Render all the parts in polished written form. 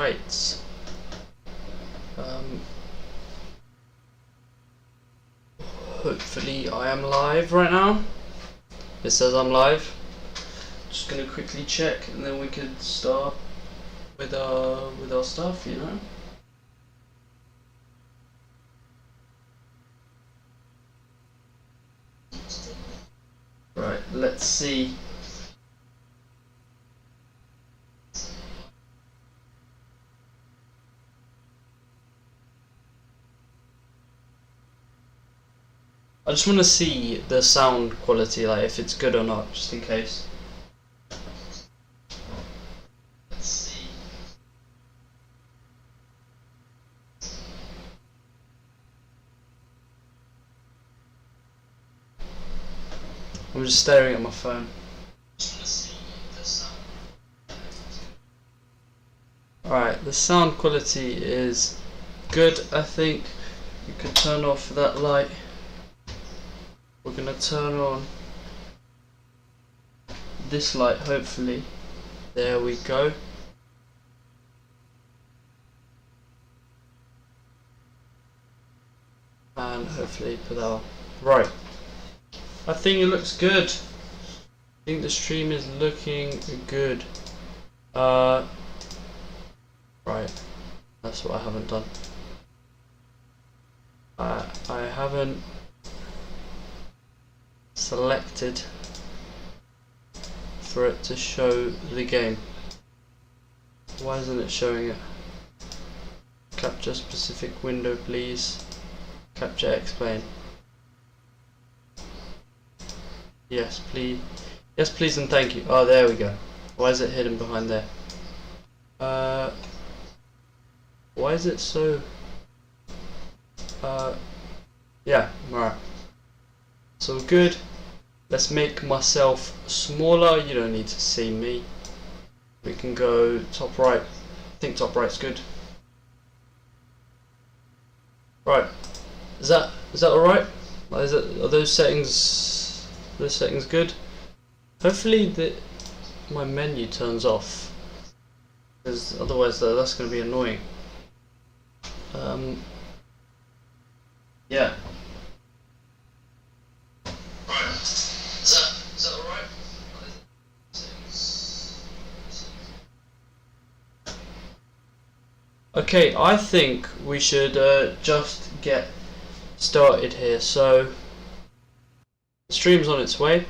Right. Hopefully I am live right now. It says I'm live. Just gonna quickly check and then we could start with our stuff, you know. Right, let's see. I just want to see the sound quality, like if it's good or not, just in case. Let's see. I'm just staring at my phone. Just want to see the sound. Alright, the sound quality is good, I think. You can turn off that light. We're gonna turn on this light, hopefully. There we go. And hopefully put that on. Right. I think it looks good. I think the stream is looking good. Right. That's what I haven't done. I haven't selected for it to show the game. Why isn't it showing it? Capture specific window, please. Capture explain. Yes, please. Yes, please and thank you. Oh, there we go. Why is it hidden behind there? Why is it so? Yeah, alright. So good. Let's make myself smaller. You don't need to see me. We can go top right. I think top right's good. Right. Is that alright? Are those settings good? Hopefully my menu turns off, because otherwise that's going to be annoying. Yeah. Right. Is that alright? Okay, I think we should just get started here. So the stream's on its way.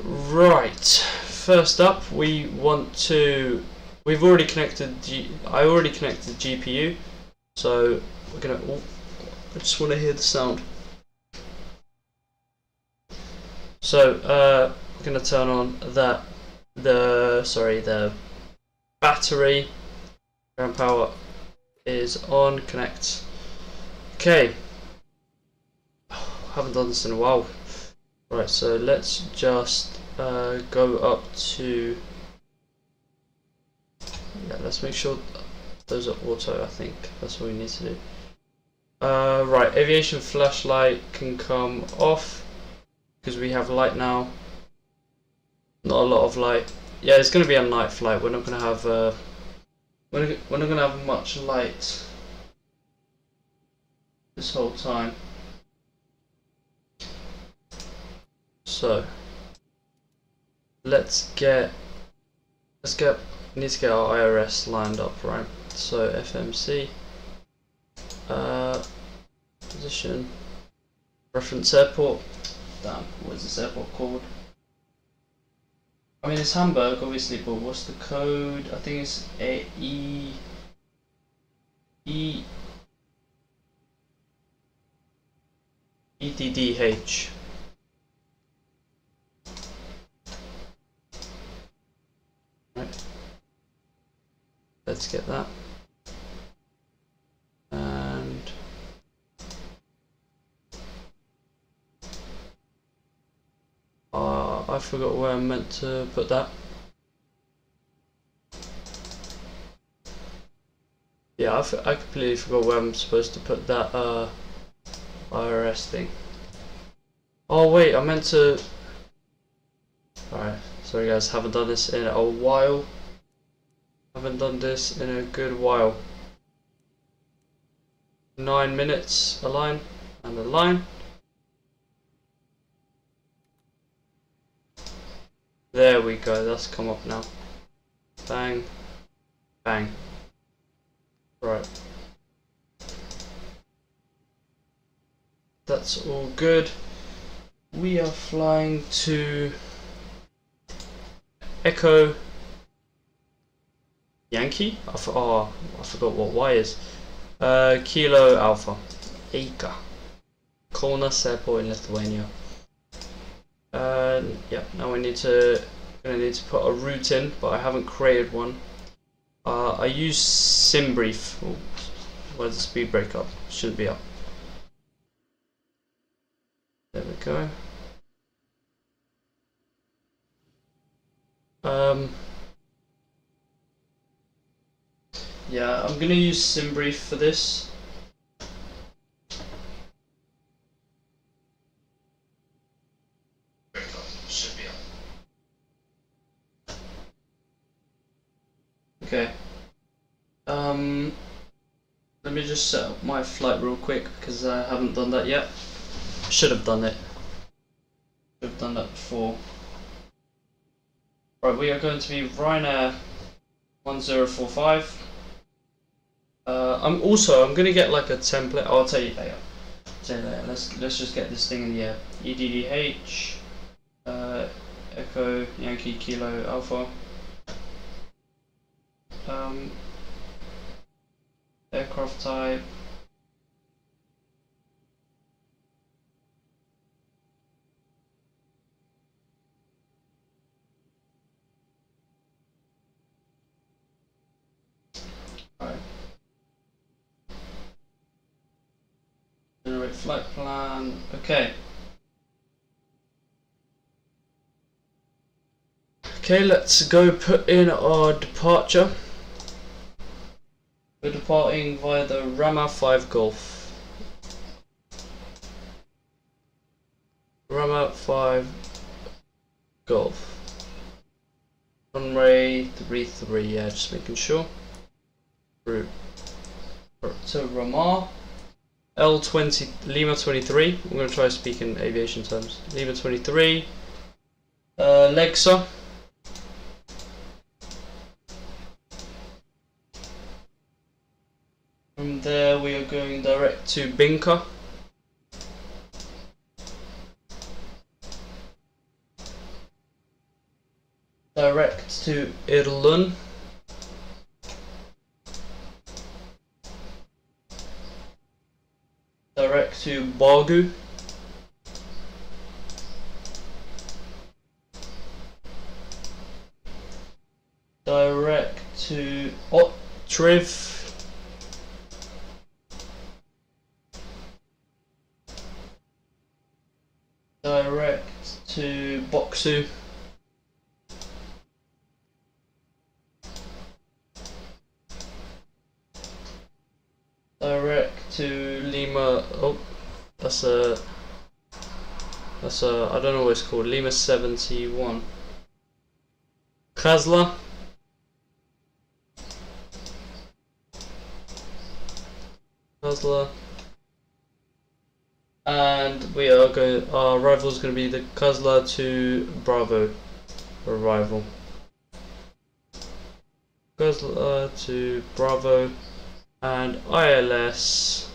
Right. First up, we've already connected I already connected GPU. So we're gonna I just want to hear the sound. So we're gonna turn on the battery. Ground power is on. Connect. Okay. Haven't done this in a while. Right, so let's just go up to. Yeah, let's make sure those are auto. I think that's what we need to do. Right, aviation flashlight can come off because we have light now. Not a lot of light. Yeah, it's going to be a night flight. We're not going to have we're not going to have much light this whole time. So we need to get our IRS lined up, right? So FMC position reference airport. Damn, what is this airport called? I mean, it's Hamburg, obviously, but what's the code? I think it's EDDH. Right. Let's get that. And I forgot where I meant to put that. Yeah, I completely forgot where I'm supposed to put that IRS thing. Oh wait, I meant to. Alright, sorry guys, haven't done this in a while. Haven't done this in a good while. 9 minutes, align, and align. There we go, that's come up now. Bang, bang. Right. That's all good. We are flying to Echo Yankee? I forgot what Y is. Kilo Alpha. Eika. Kaunas airport in Lithuania. Yeah, now we need to put a route in, but I haven't created one. I use SimBrief. Oh, where's the speed break up? Shouldn't be up. There we go. Yeah, I'm gonna use SimBrief for this. Should be up. Okay. Let me just set up my flight real quick because I haven't done that yet. Should have done it. Should have done that before. Right, we are going to be Ryanair 1045. I'm gonna get like a template. I'll tell you later. Let's just get this thing in the air. EDDH, Echo Yankee Kilo Alpha. Aircraft type. Alright. Generate flight plan. Okay. Okay, let's go put in our departure. We're departing via the Rama 5 Golf. Rama 5 Golf. Runway 33, yeah, just making sure. Route to Ramah. L20, Lima 23. I'm going to try speaking aviation terms. Lima 23. Legsa. From there we are going direct to Binka. Direct to Irlun. Direct to Bagu. Direct to Otriv. Direct to Boksu. Direct to Lima. Oh, that's a I don't know what it's called. Lima 71. Kazla. And we are going. Our arrival is going to be the Kazla to Bravo arrival. Kazla to Bravo and ILS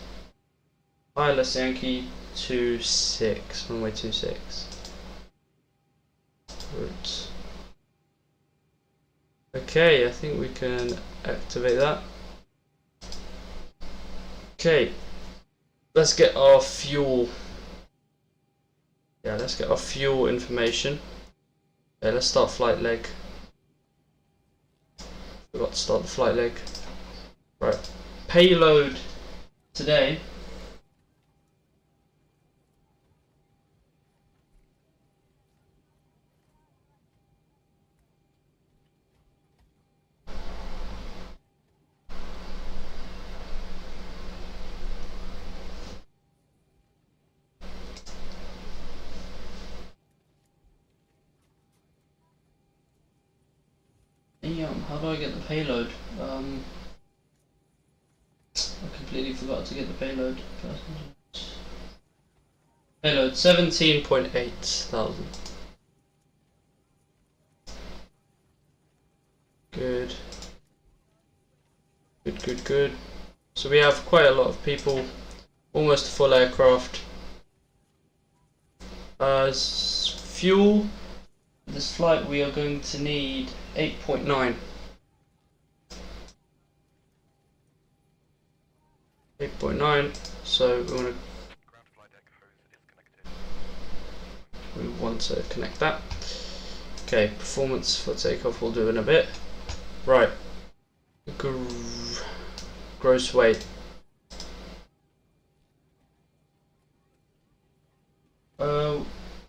Yankee 26, runway 26. Route. Okay, I think we can activate that. Okay, let's get our fuel. Yeah, let's get our fuel information. Okay, let's start flight leg. Forgot to start the flight leg. Right, payload today. how do I get the payload? I completely forgot to get the payload. Payload 17.8 thousand. Good. Good. So we have quite a lot of people, almost a full aircraft. Fuel, this flight we are going to need 8.9. 8.9, so we want to connect that. Okay, performance for takeoff we'll do in a bit. Right, gross weight.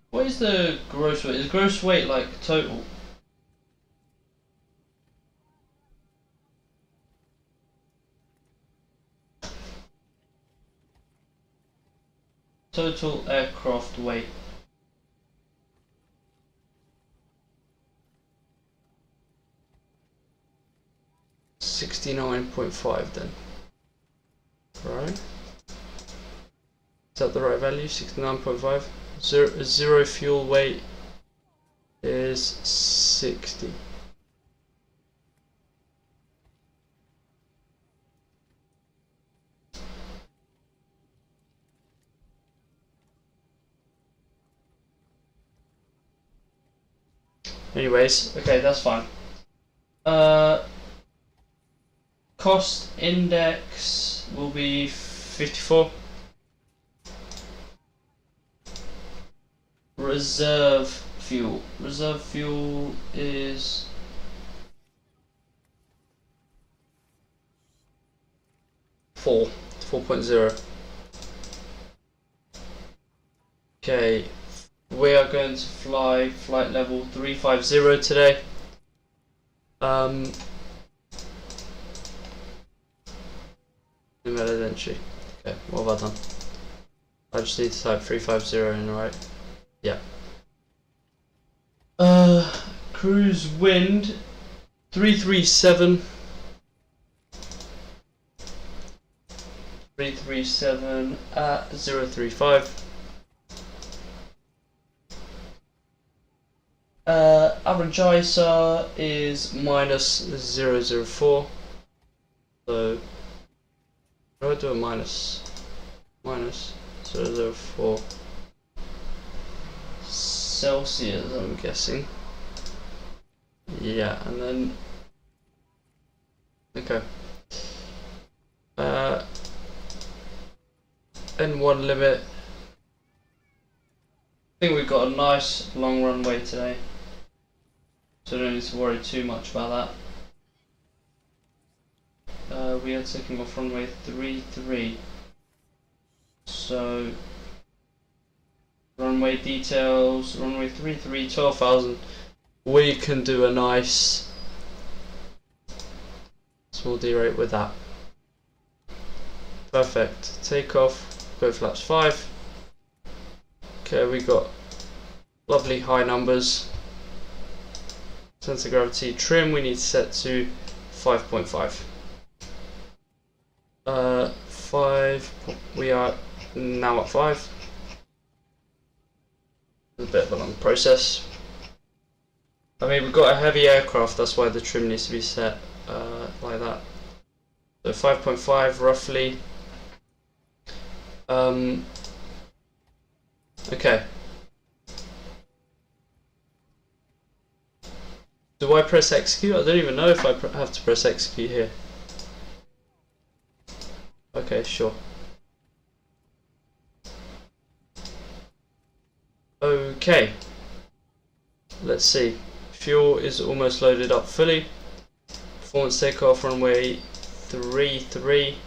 What is the gross weight? Is gross weight like total? Total aircraft weight. $69.5 then. Right. Is that the right value? 69.5. Zero fuel weight is 60. Anyways, okay, that's fine. Cost index will be 54. Reserve fuel. Reserve fuel is 4.0. Okay, we are going to fly flight level 350 today. Entry. Okay, what have I done? I just need to type 350 in, right? Yeah. Cruise wind 337. 337 at 035. Average ISA is minus 004. So how do I do a minus 004 Celsius, I'm guessing. Yeah, and then okay. N1 limit. I think we've got a nice long runway today, so don't need to worry too much about that. We are taking off runway 33. So runway details, runway 33, 12,000. We can do a nice small derate with that. Perfect. Take off, go flaps 5. Okay, we got lovely high numbers. Center of gravity trim we need to set to 5.5. 5. We are now at 5. It's a bit of a long process. I mean, we've got a heavy aircraft, that's why the trim needs to be set like that. So 5.5 roughly. Okay. Do I press execute? I don't even know if I have to press execute here. Okay, sure. Okay. Let's see. Fuel is almost loaded up fully. Performance takeoff runway 33.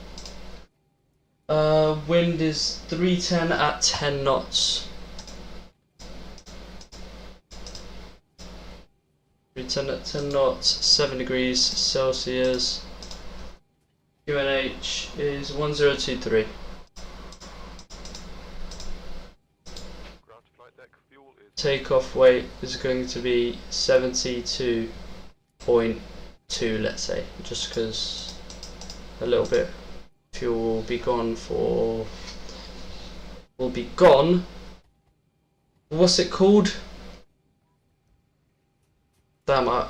Wind is 310 at 10 knots. 310 at 10 knots, 7 degrees Celsius. QNH is 1023. Takeoff weight is going to be 72.8 2, let's say, just because a little bit fuel will be gone for. Will be gone. What's it called? Damn, my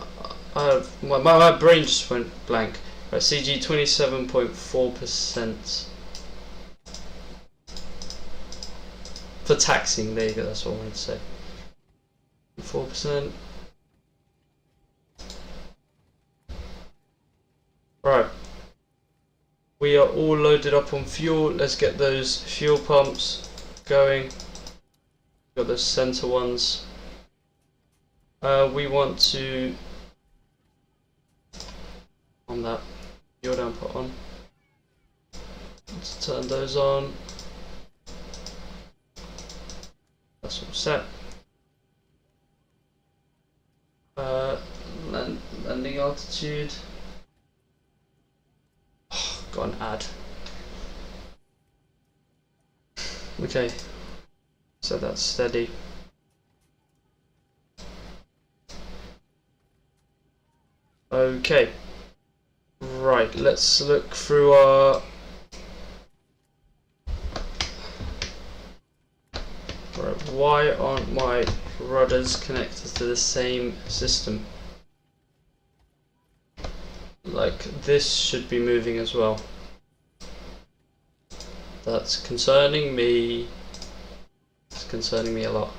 brain just went blank. Right, CG 27.4% for taxing. There you go. That's what I wanted to say. 4%. Right. We are all loaded up on fuel. Let's get those fuel pumps going. Got those center ones. We want to on that fuel downput on. Let's turn those on. That's all set. Landing altitude. Oh, got an ad. Okay, so that's steady. Okay, right, let's look through our why aren't my rudders connected to the same system? Like, this should be moving as well. That's concerning me. It's concerning me a lot.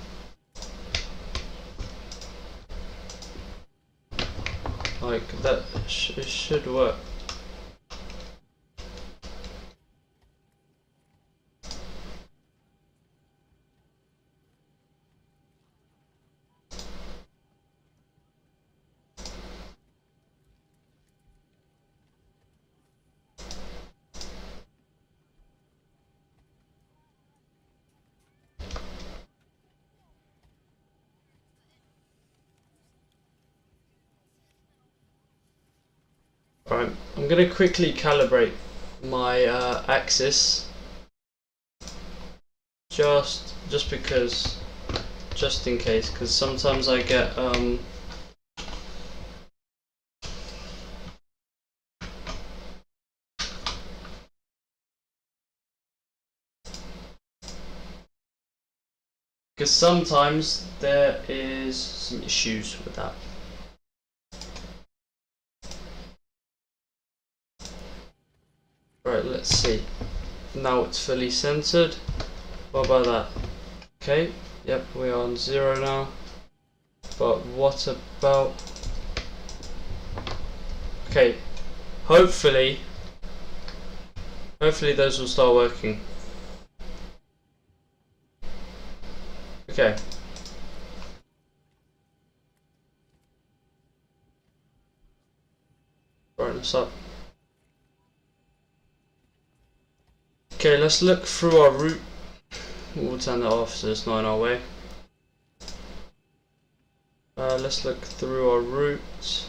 Like, that it should work. Right, I'm going to quickly calibrate my axis, just because, just in case, because sometimes I get because sometimes there is some issues with that. Right, let's see. Now it's fully centered. What about that? Okay, yep, we are on 0 now. But what about... Okay, hopefully those will start working. Okay. Brighten this up. Okay, let's look through our route. We'll turn that off so it's not in our way. Let's look through our route.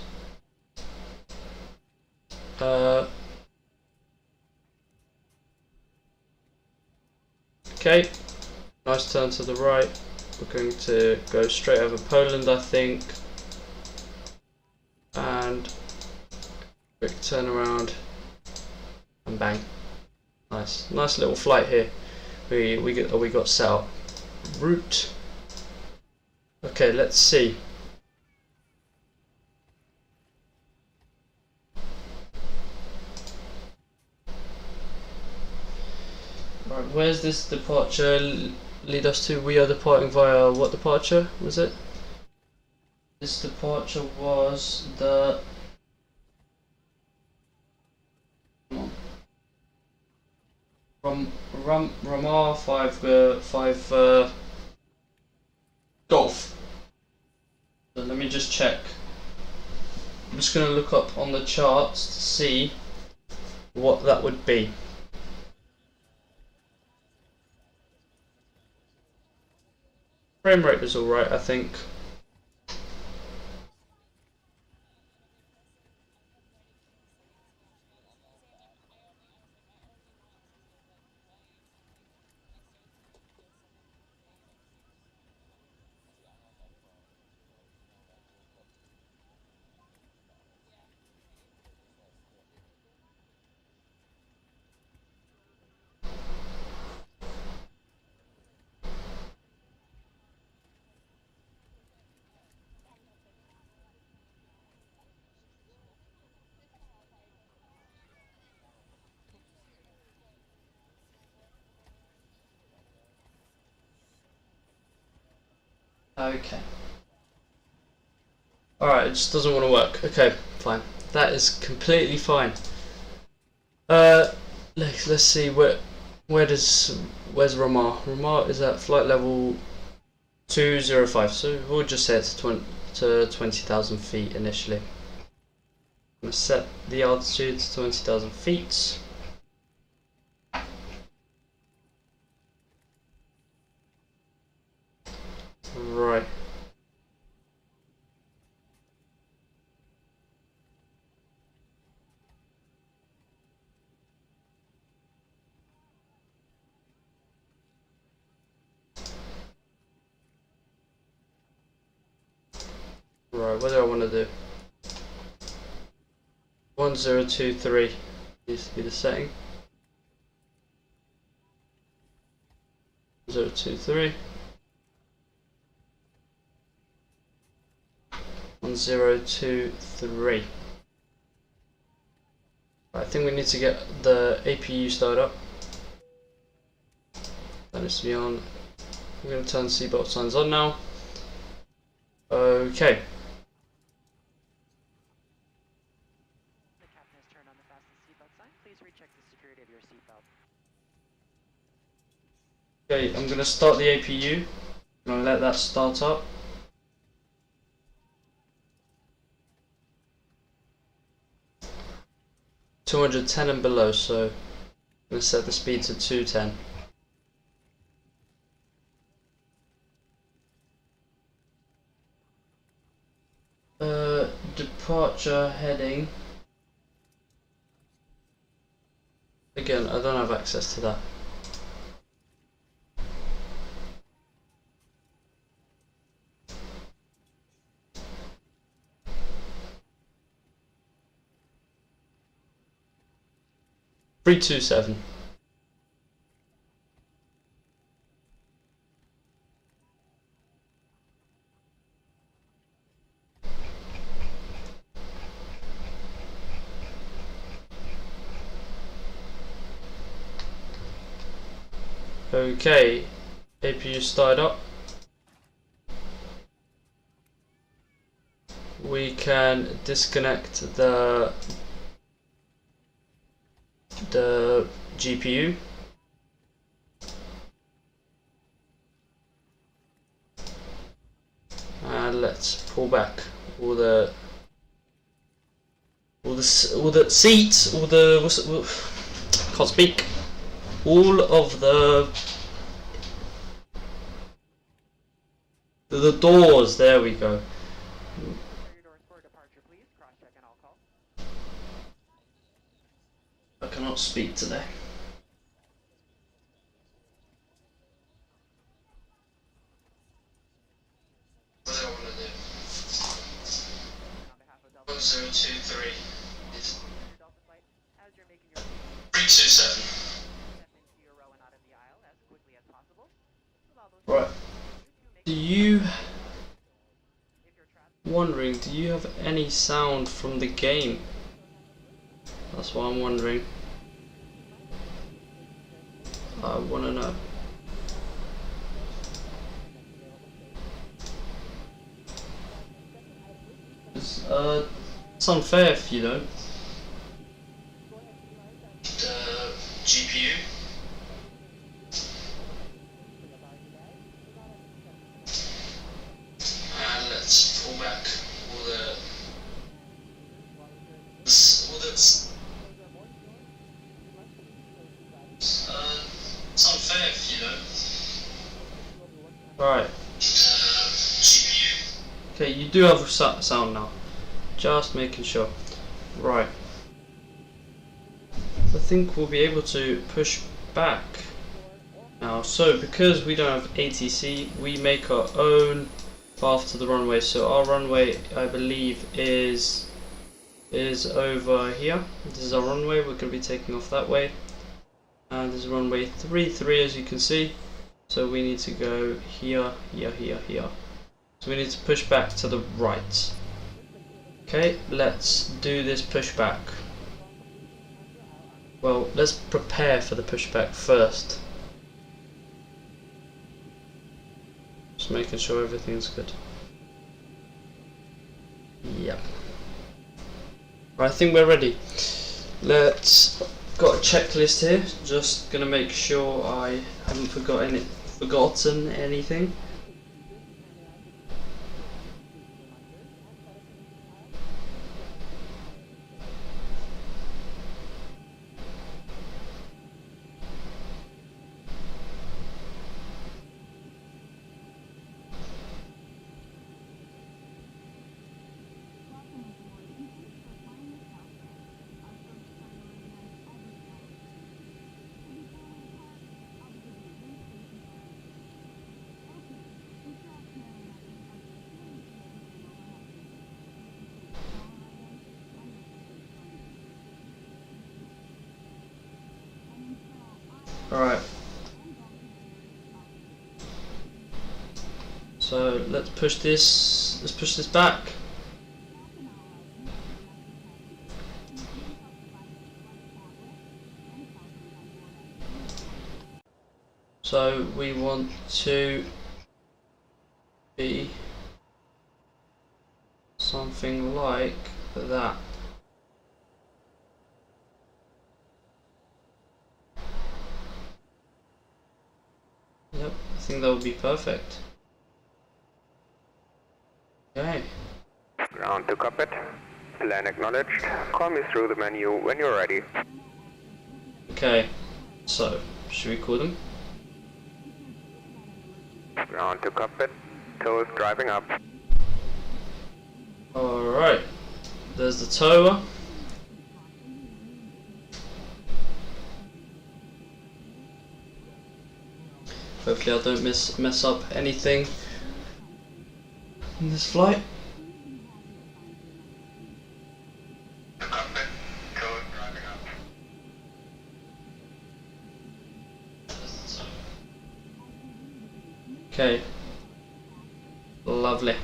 Okay, nice turn to the right. We're going to go straight over Poland, I think. And quick turn around and bang. Nice little flight here. We got set up. Route. Okay, let's see. Right, where's this departure lead us to? We are departing via what departure was it? This departure was the from Ramar 5 Golf. So let me just check. I'm just going to look up on the charts to see what that would be. Frame rate was alright, I think. Okay. Alright, it just doesn't want to work. Okay, fine. That is completely fine. Let's see where's Ramar? Ramar is at flight level 205. So we'll just set to 20,000 feet initially. I'm gonna set the altitude to 20,000 feet. Right. Right, what do I want to do? 1023 needs to be the setting. 1023. 1023. I think we need to get the APU started up. That needs to be on. I'm going to turn seatbelt signs on now. Okay. The captain has turned on the fastest seatbelt sign. Please recheck the security of your seatbelt. Okay, I'm going to start the APU. I'm going to let that start up. $210 and below, so I'm going to set the speed to 210. Departure heading. Again, I don't have access to that. Three, 2, 7. Okay, APU started up. We can disconnect the GPU. And let's pull back all the seats, can't speak. All of the doors. There we go. Your doors for departure, please. Cross-check and all call. I cannot speak today. What do I want to do? On behalf of Delta, 1023. Delta flight, as you're making your 327. step into your row and out of the aisle as quickly as possible. Allow those Right. to make if you're trapped. Wondering, do you have any sound from the game? That's what I'm wondering. I want to know. It's unfair if you don't. The GPU. And let's pull back all the it's unfair if you don't. Right. GPU. Okay, you do have sound now. Just making sure. Right. I think we'll be able to push back now. So because we don't have ATC, we make our own path to the runway. So our runway, I believe, is over here. This is our runway. We're going to be taking off that way. And this is runway 33, as you can see. So we need to go here, here, here, here. So we need to push back to the right. Okay, let's do this pushback. Well, let's prepare for the pushback first. Just making sure everything's good. Yep. Right, I think we're ready. Let's got a checklist here. Just gonna make sure I haven't forgotten anything. Alright. So let's push this back. So we want to be something like that. Yep, I think that would be perfect. Okay. Ground to cockpit. Plan acknowledged. Call me through the menu when you're ready. Okay, so should we call them? Ground to cockpit. Toes driving up. Alright, there's the tower. Hopefully I don't mess up anything in this flight. Cockpit. Toes driving up. Okay, lovely.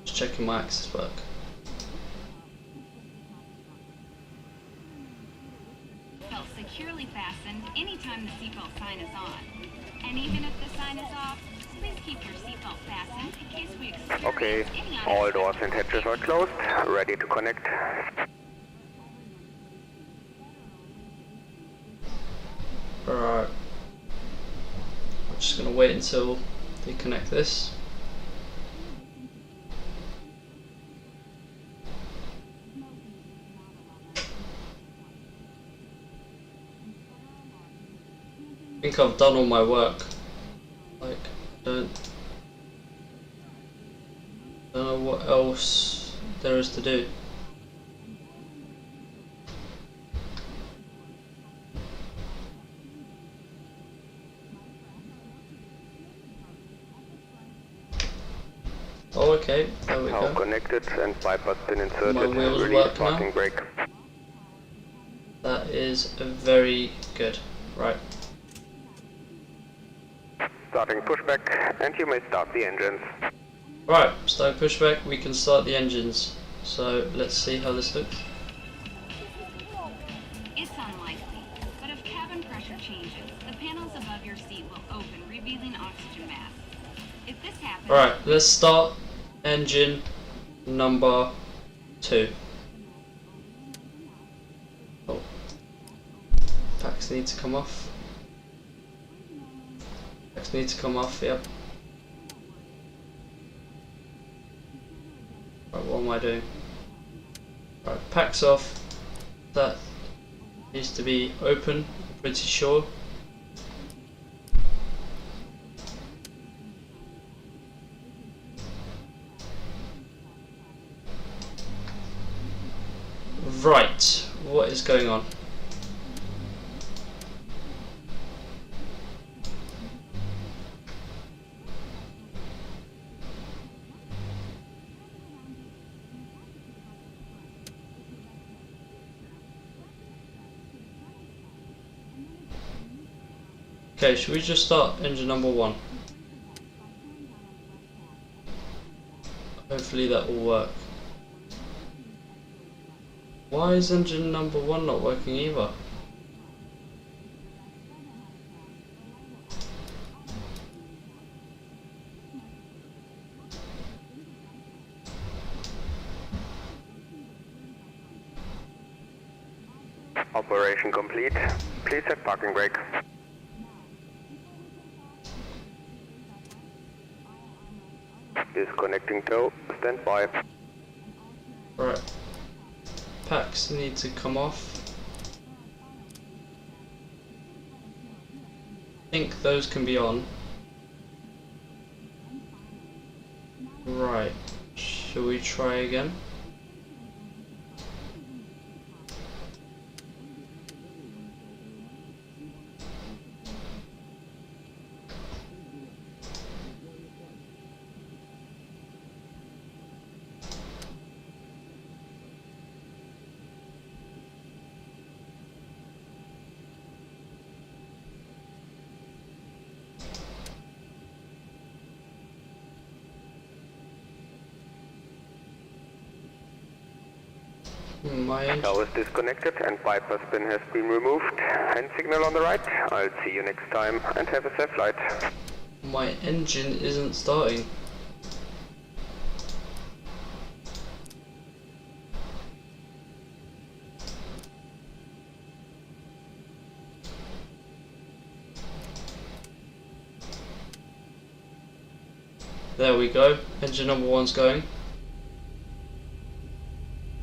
Just checking my access work. Belt securely fastened anytime the seatbelt sign is on. And even if the sign is off, please keep your seatbelt fastened in case we experience Okay. any All doors and hatches are closed. Ready to connect. Alright. I'm just gonna wait until they connect this. I think I've done all my work. Like, don't know what else there is to do. Oh, okay, there we How go. connected and bypass pin inserted. My wheels Release work parking now. brake. That is very good. Right. Starting pushback, and you may start the engines. Right, start pushback, we can start the engines. So let's see how this looks. It's unlikely, but if cabin pressure changes, the panels above your seat will open, revealing oxygen mask. If this happens, Right, let's start engine number 2. Oh. Packs need to come off. Packs need to come off, yep. Right, what am I doing? Right, packs off. That needs to be open, I'm pretty sure. Right, what is going on? Okay, should we just start engine number 1? Hopefully that will work. Why is engine number 1 not working either? Operation complete. Please set parking brake. Disconnecting tow. Stand by. Right. Packs need to come off. I think those can be on. Right. Shall we try again? My engine. Tow is disconnected and bypass pin has been removed. Hand signal on the right. I'll see you next time and have a safe flight. My engine isn't starting. There we go. Engine number 1's going.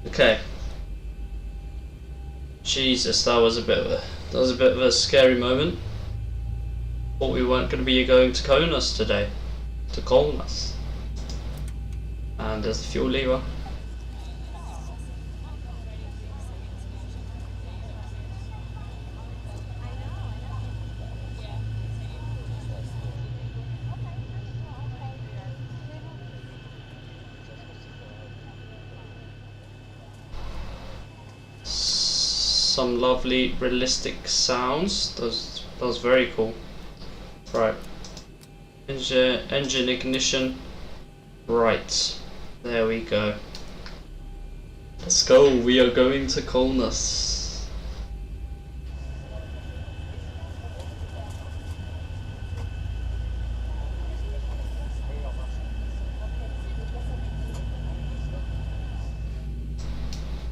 Okay. Jesus, that was a bit of a scary moment. Thought we weren't going to be going to Kaunas today. To Kaunas. And there's the fuel lever. Some lovely realistic sounds. That was very cool. Right. Engine ignition. Right. There we go. Let's go. We are going to Kaunas.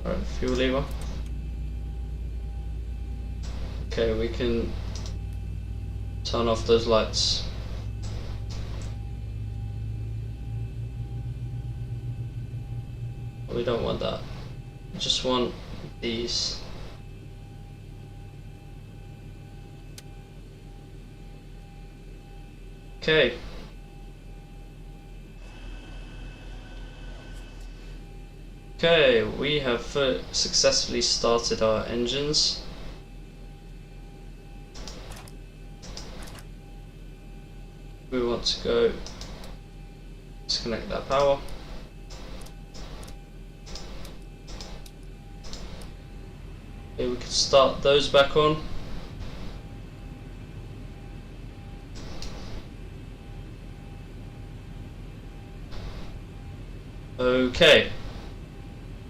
Right, fuel lever. Okay, we can turn off those lights. We don't want that. We just want these. Okay. Okay, we have successfully started our engines. We want to go disconnect that power. Okay, we can start those back on. Okay,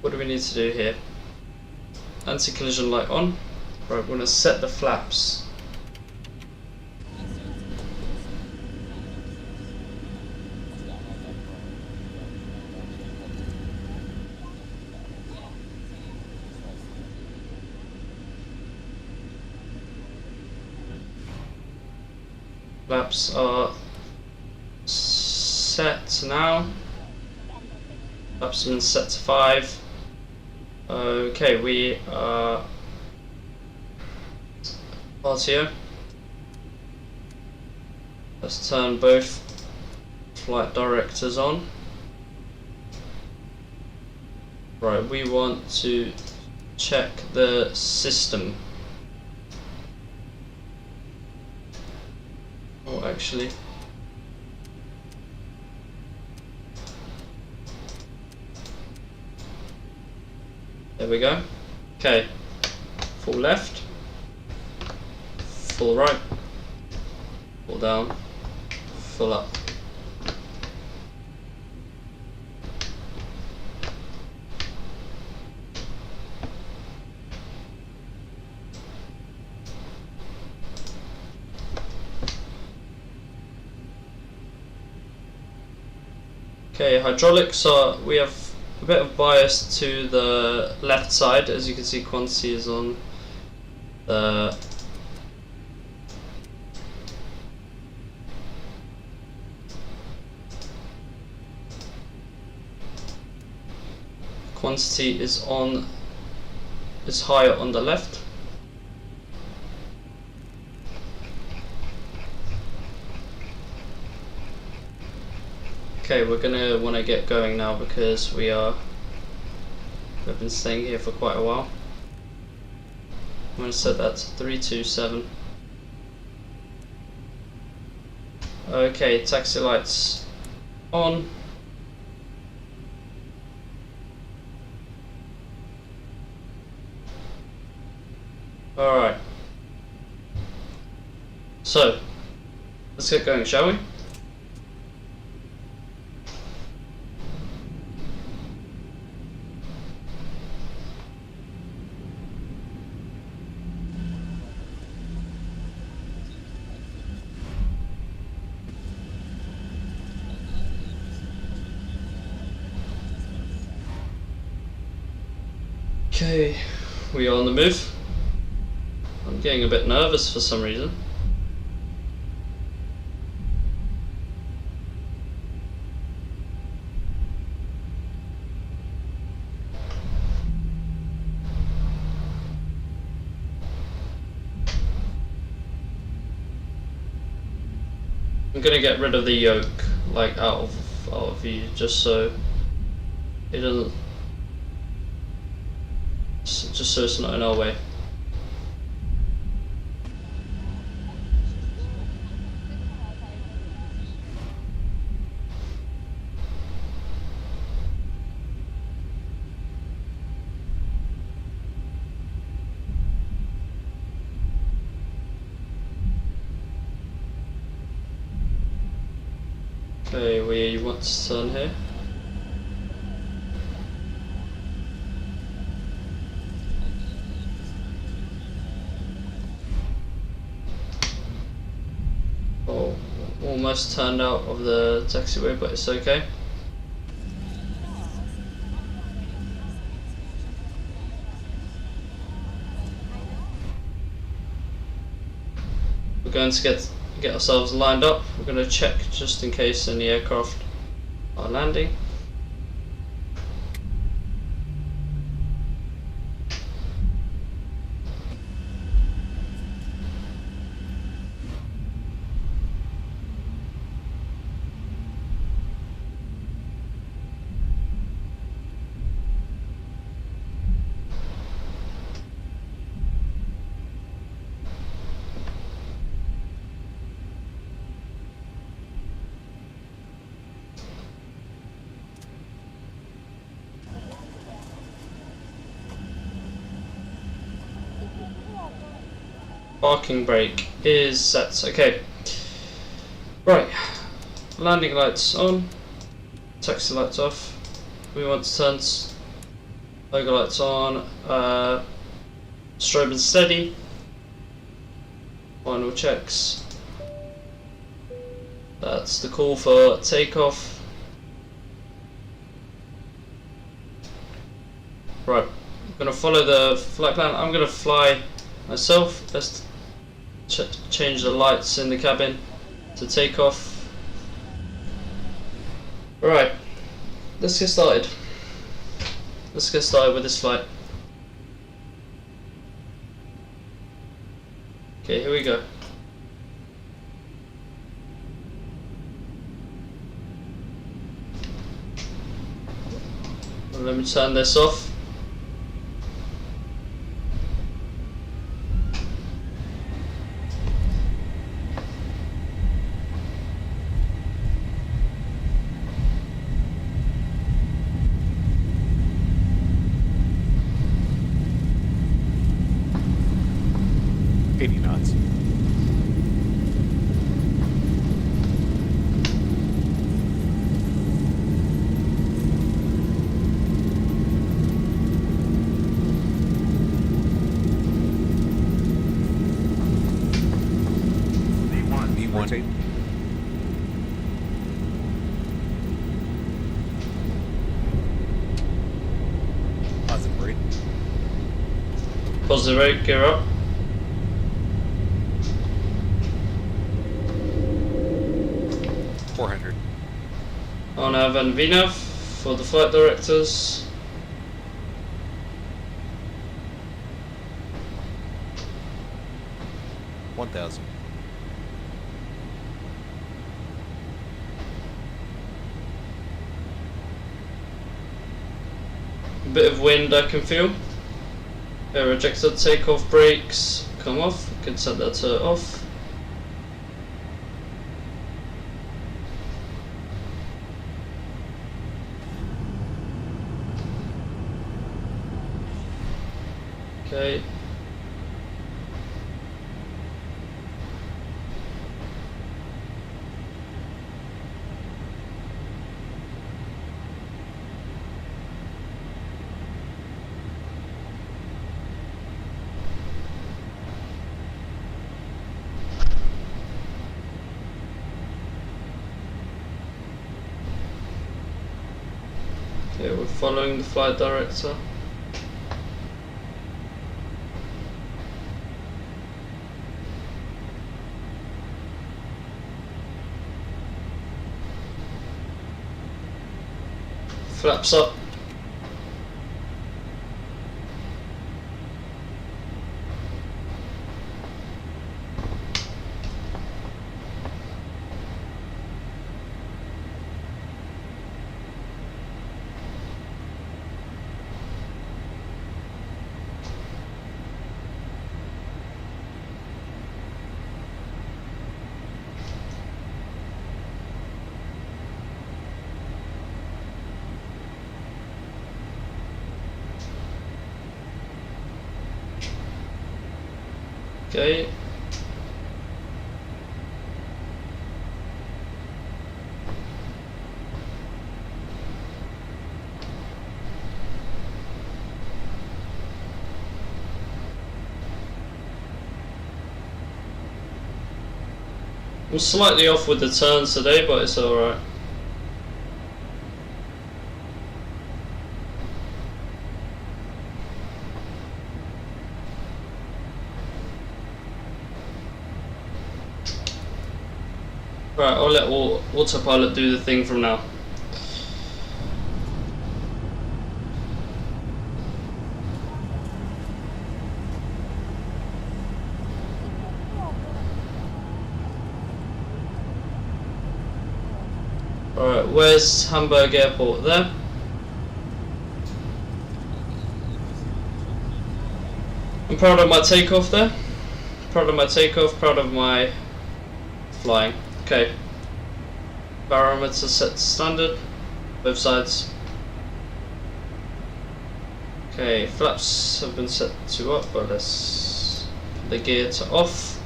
what do we need to do here? Anti-collision light on. Right, we're going to set the flaps. Flaps are set now. Flaps have been set to 5. Okay, we are RTO. Let's turn both flight directors on. Right, we want to check the system. Oh, actually. There we go. Okay. Full left. Full right. Full down. Full up. Okay, hydraulics are, we have a bit of bias to the left side. As you can see, quantity is on the quantity is higher on the left. Okay, we're gonna want to get going now because we've been staying here for quite a while. I'm gonna set that to 327. Okay, taxi lights on. Alright. So, let's get going, shall we? Okay, we are on the move. I'm getting a bit nervous for some reason. I'm gonna get rid of the yoke, like out of view, just so it doesn't. Just so it's not in our way. Okay, we want to turn here. Oh, almost turned out of the taxiway, but it's okay. We're going to get ourselves lined up. We're going to check just in case any aircraft are landing. Parking brake is set. Okay. Right. Landing lights on. Taxi lights off. We want to turn logo lights on. Strobe and steady. Final checks. That's the call for takeoff. Right. I'm gonna follow the flight plan. I'm gonna fly myself. Let's change the lights in the cabin to take off. Alright, let's get started. Let's get started with this flight. Okay, here we go. Well, let me turn this off. Positive rate, gear up. Arnav and Vinav for the flight directors. $1,000. A bit of wind I can feel. Air ejector takeoff brakes come off. I can set that to off. Okay. Okay, we're following the flight director. Flaps up. Okay. I'm slightly off with the turns today, but it's alright. Right, I'll let autopilot do the thing from now. Alright, where's Hamburg Airport? There. I'm proud of my takeoff there. Proud of my takeoff, proud of my flying. Okay. Barometer set to standard. Both sides. Okay, flaps have been set to up, but let's put the gear to off.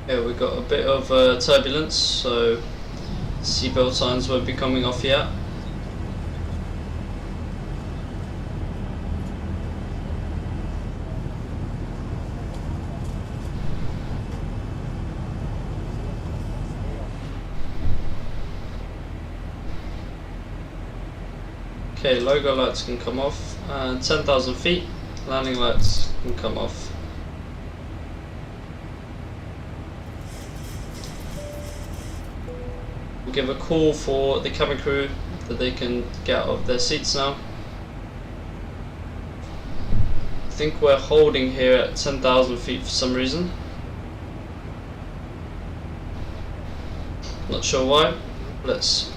Okay, we've got a bit of turbulence, so seatbelt signs won't be coming off yet. Okay, logo lights can come off, and 10,000 feet, landing lights can come off. We'll give a call for the cabin crew that they can get out of their seats now. I think we're holding here at 10,000 feet for some reason. Not sure why. Let's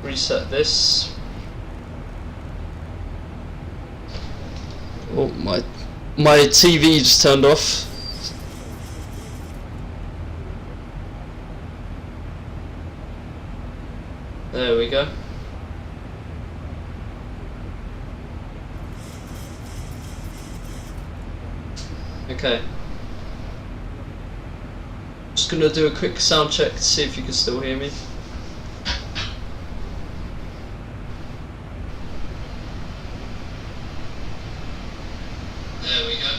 reset this. Oh, my TV just turned off. There we go. Okay. Just gonna do a quick sound check to see if you can still hear me. There we go.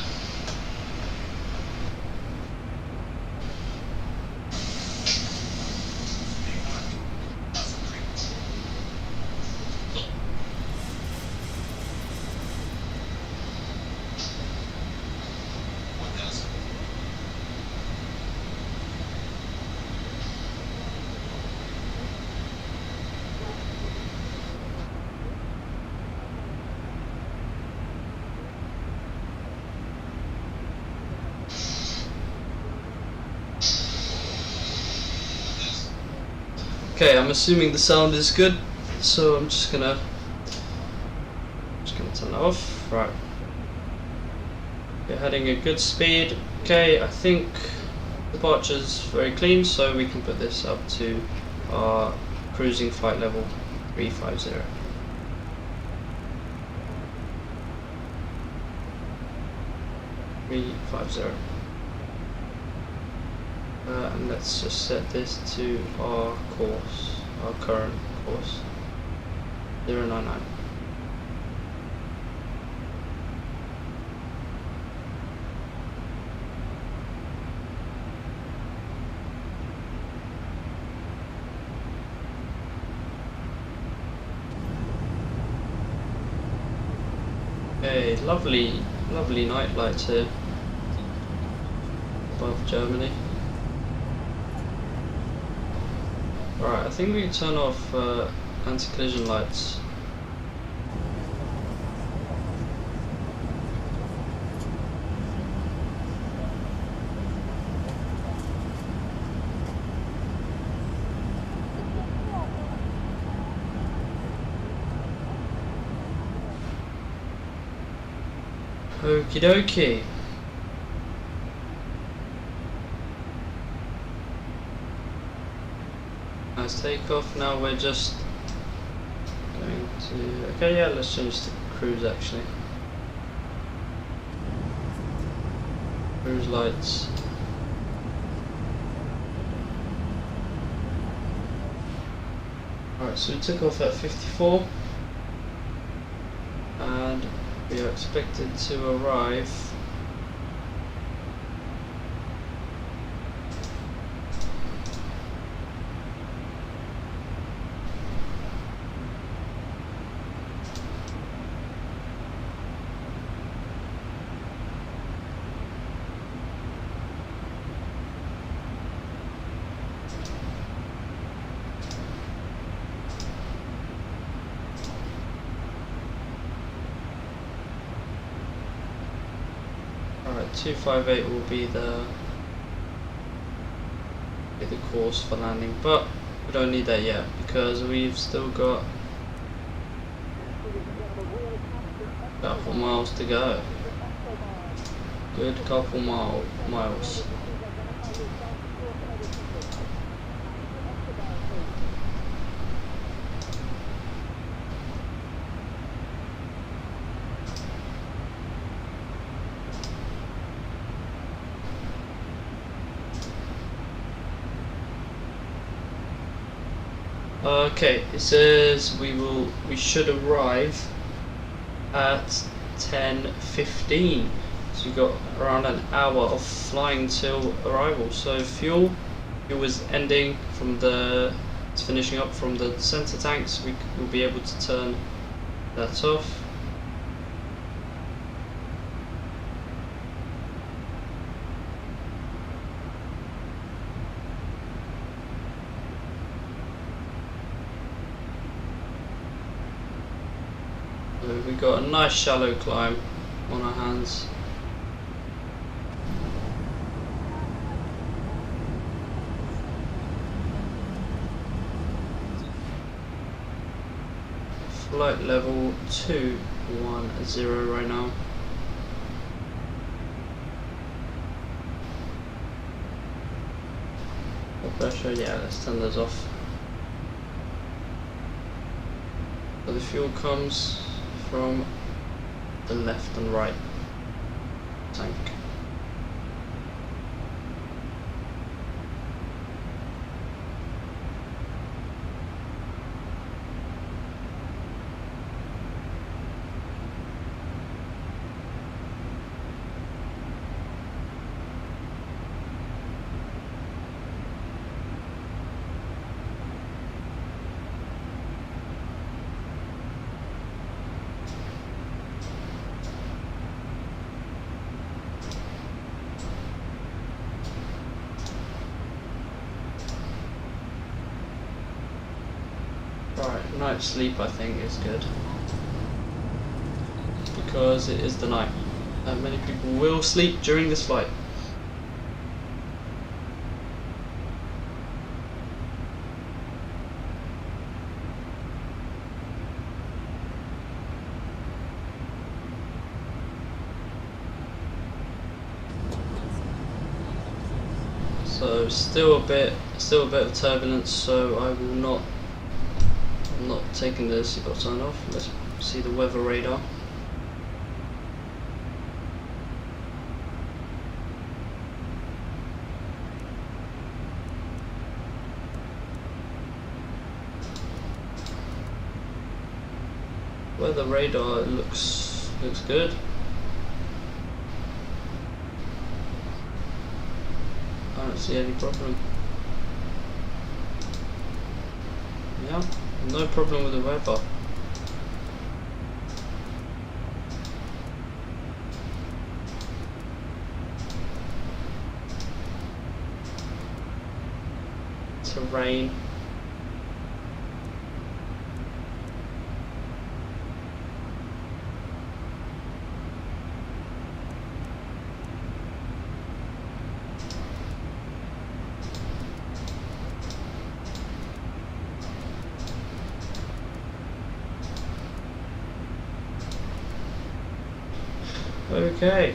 Okay, I'm assuming the sound is good, so I'm just gonna turn that off. Right. We're heading at good speed. Okay, I think departure's very clean, so we can put this up to our cruising flight level 350. And let's just set this to our course, our current course, 099. Okay, lovely night lights here above Germany. Alright, I think we can turn off anti-collision lights. Okie dokie. Nice takeoff. Now we're just going to. Okay, yeah, let's change to cruise actually. Cruise lights. Alright, so we took off at 54 and we are expected to arrive Alright, 258 will be the course for landing, but we don't need that yet because we've still got a couple miles to go. Good couple miles. Okay, it says we should arrive at 10:15. So we've got around an hour of flying till arrival. So fuel is ending from it's finishing up from the center tanks. We will be able to turn that off. We've got a nice shallow climb on our hands. Flight level 210 right now. Pressure, yeah, let's turn those off. So the fuel comes from the left and right tank. Right, night sleep I think is good because it is the night and many people will sleep during this flight. So still a bit of turbulence. So I will not. I'm not taking the seatbelt sign off. Let's see the weather radar. Weather radar looks good. I don't see any problem. Yeah, no problem with the weather. Terrain. Okay.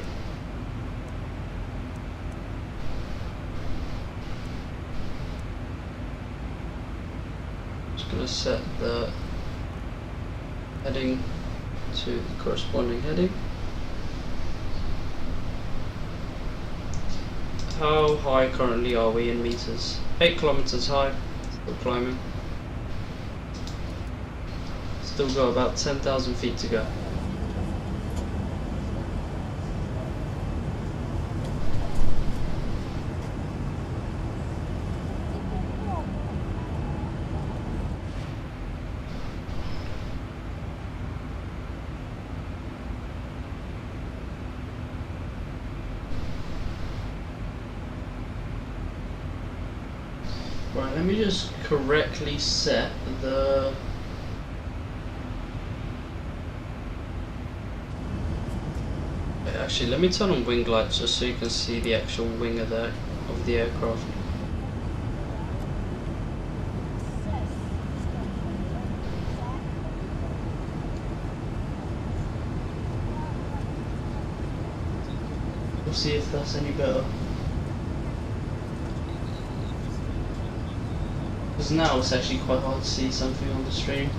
Just gonna set the heading to the corresponding heading. How high currently are we in meters? 8 kilometers high. Still climbing. Still got about 10,000 feet to go. Right, let me just correctly set the actually let me turn on wing lights just so you can see the actual wing of the aircraft. We'll see if that's any better. Because now it's actually quite hard to see something on the stream.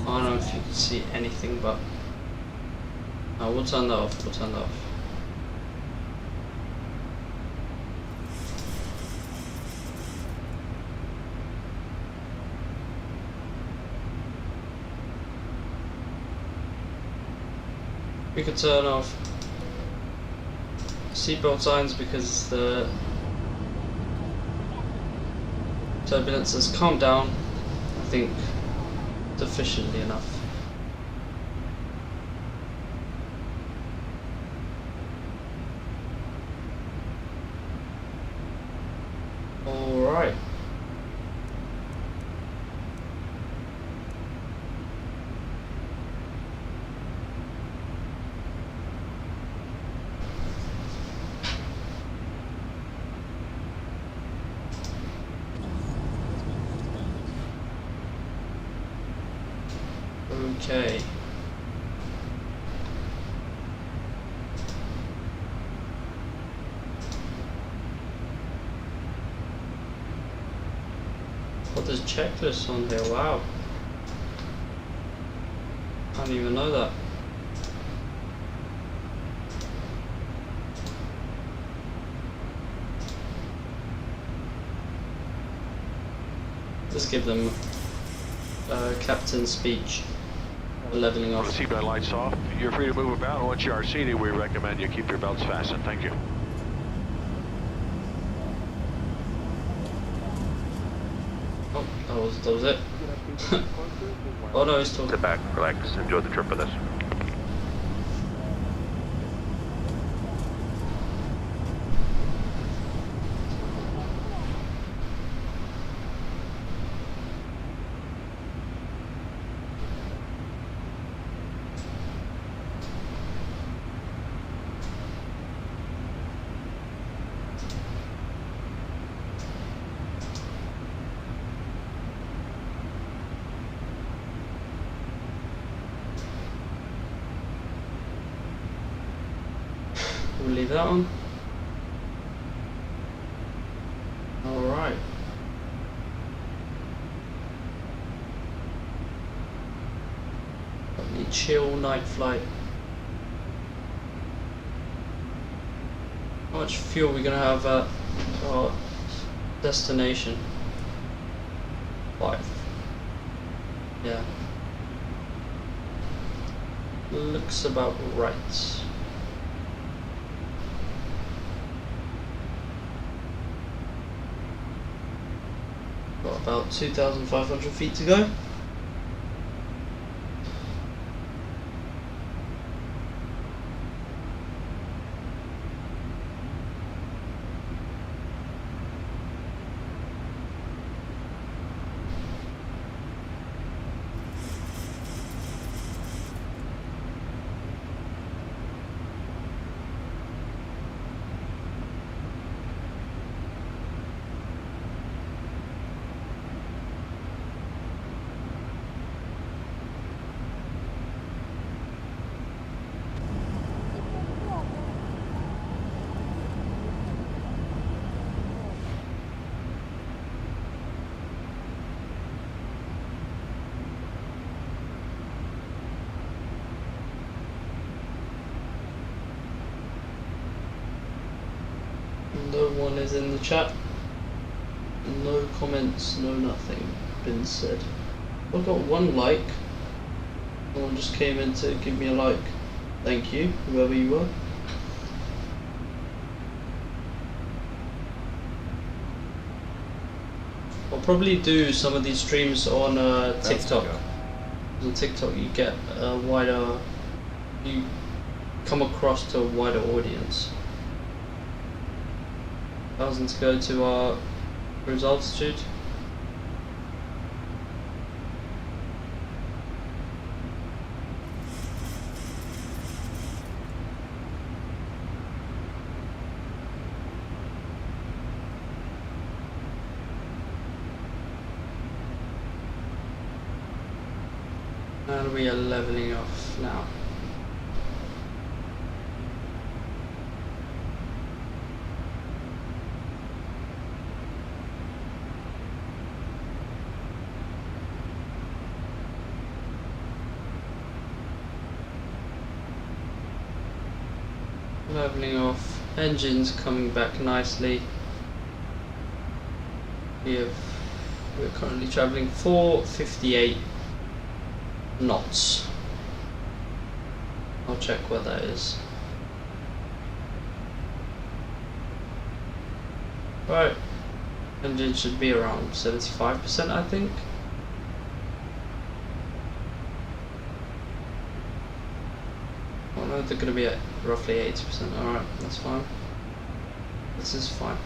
I don't know if you can see anything, but we'll turn that off. We'll turn that off. We could turn off seatbelt signs because the turbulence has calmed down, I think, sufficiently enough. Alright. Okay. What there's checklists on here, wow. I didn't even know that. Let's give them captain's speech. Leveling off. Seatbelt lights off. You're free to move about. Once you are seated, we recommend you keep your belts fastened. Thank you. Oh, that was it. Oh no, he's talking. Sit back, relax, enjoy the trip with us. leave that on. Alright. Lovely chill night flight. How much fuel are we gonna have at our destination? 5. Yeah. Looks about right. Got about 2,500 feet to go. No one is in the chat. No comments, no nothing been said. I've got 1 like. Someone just came in to give me a like. Thank you, whoever you were. I'll probably do some of these streams on TikTok. On TikTok you get a wider, you come across to a wider audience. 1,000 to go to our cruise altitude. And we are leveling off now. Leveling off, engines coming back nicely. We're currently travelling 458 knots. I'll check where that is. Right, engine should be around 75%, I think. Oh no, they're going to be at roughly 80%. Alright, that's fine. This is fine.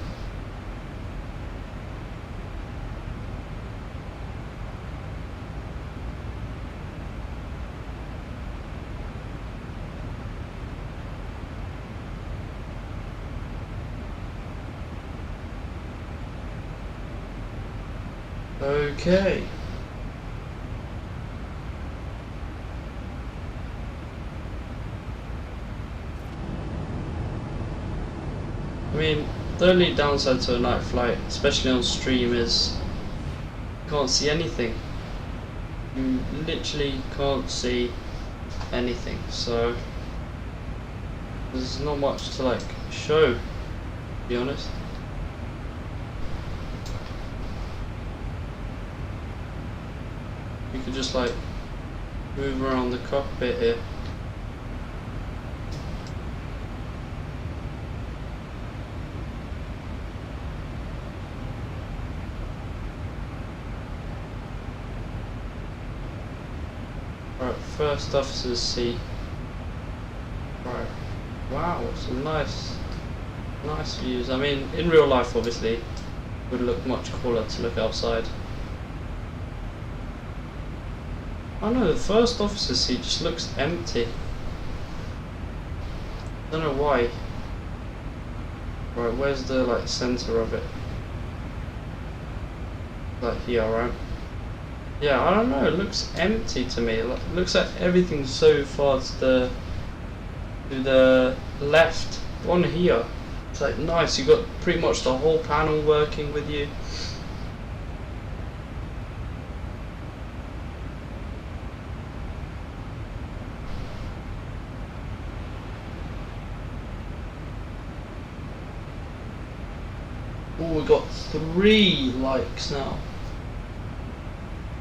Okay. I mean, the only downside to a night flight, especially on stream, is you can't see anything. You literally can't see anything, so there's not much to like show, to be honest. You could just like move around the cockpit here. Right, first officer's seat. Right, wow, some nice views. I mean, in real life obviously it would look much cooler to look outside. I don't know, the first officer's seat just looks empty. I don't know why. Right, where's the like center of it? Like here, right? Yeah, I don't know, it looks empty to me. It looks like everything's so far to the left one here. It's like nice, you got pretty much the whole panel working with you. Oh, we got 3 likes now.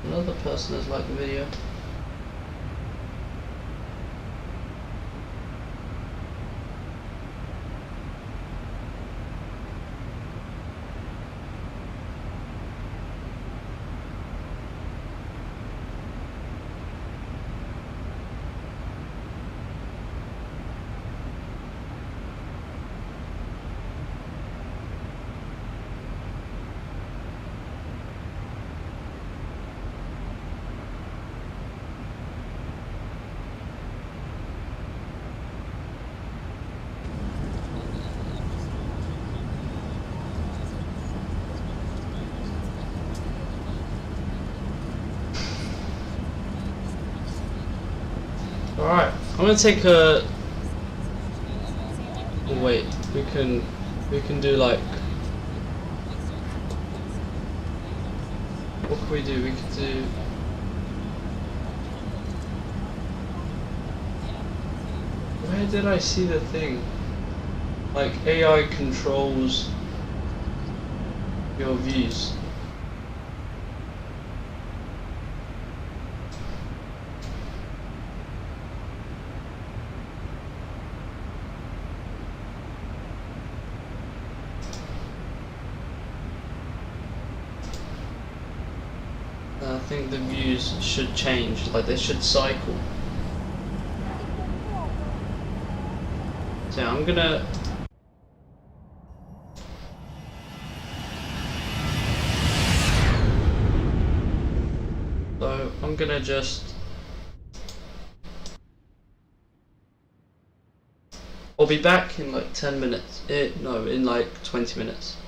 Another person has liked the video. Alright, I'm gonna take a... Oh, wait, we can do like... What can we do? We could do... Where did I see the thing? Like AI controls your views. I think the views should change, like they should cycle. So I'm gonna... So I'm gonna just... I'll be back in like 10 minutes. No, in like 20 minutes.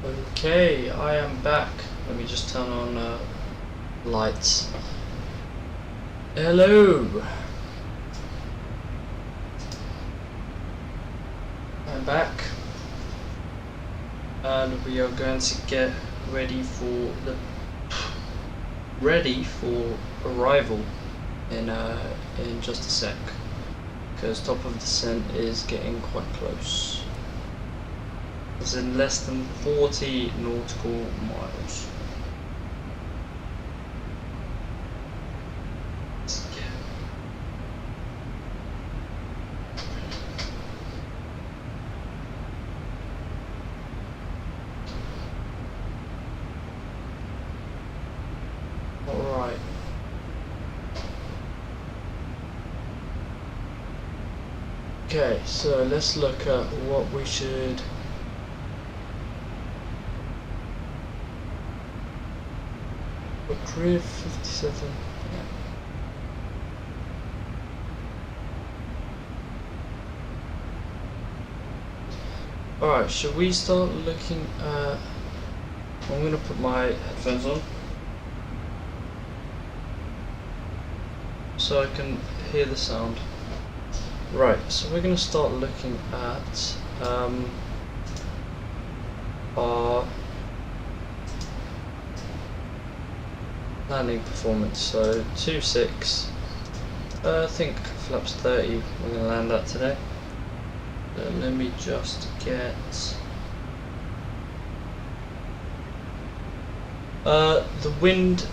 Okay, I am back. Let me just turn on lights. Hello. I'm back, and we are going to get ready for arrival in just a sec, because top of descent is getting quite close. It's in less than 40 nautical miles. Alright. Okay, so let's look at what we should approve. 57. Yeah. Alright, should we start looking at... I'm gonna put my headphones on so I can hear the sound. Right, so we're gonna start looking at our landing performance. So 2.6, I think flaps 30 we're gonna land at today. Let me just get the wind,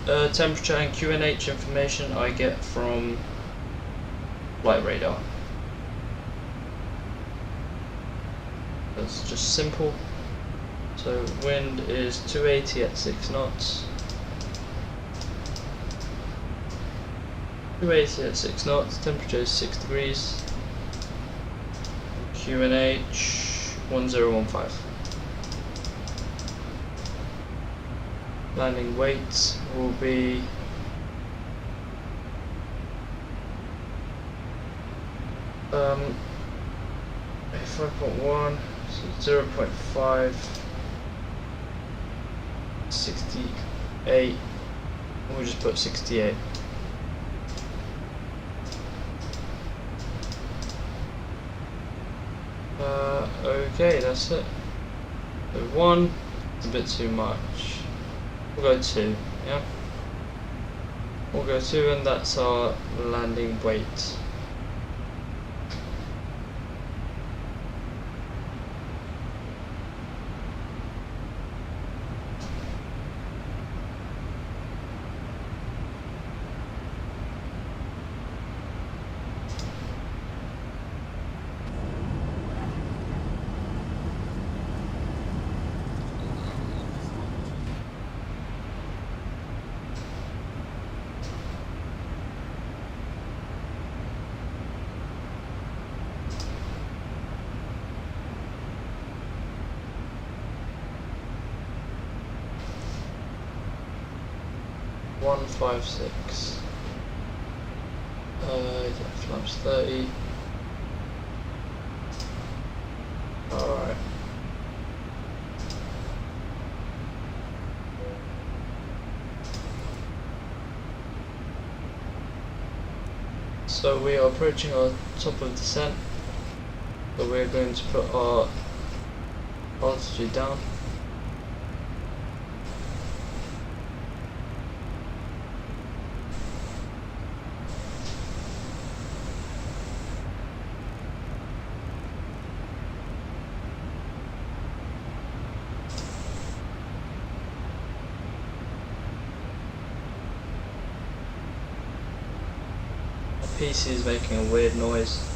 temperature and QNH information I get from flight radar. That's just simple. So wind is 280 at 6 knots. 280 at 6 knots, temperature is 6 degrees. QNH 1015. Landing weight will be 5.1, so 0.5, 68. We'll just put 68. Okay, that's it. So 1, it's a bit too much. We'll go 2, yeah? We'll go 2, and that's our landing weight. One 5.6. Yeah, flaps 30. Alright. So we are approaching our top of descent. So we're going to put our altitude down. PC is making a weird noise.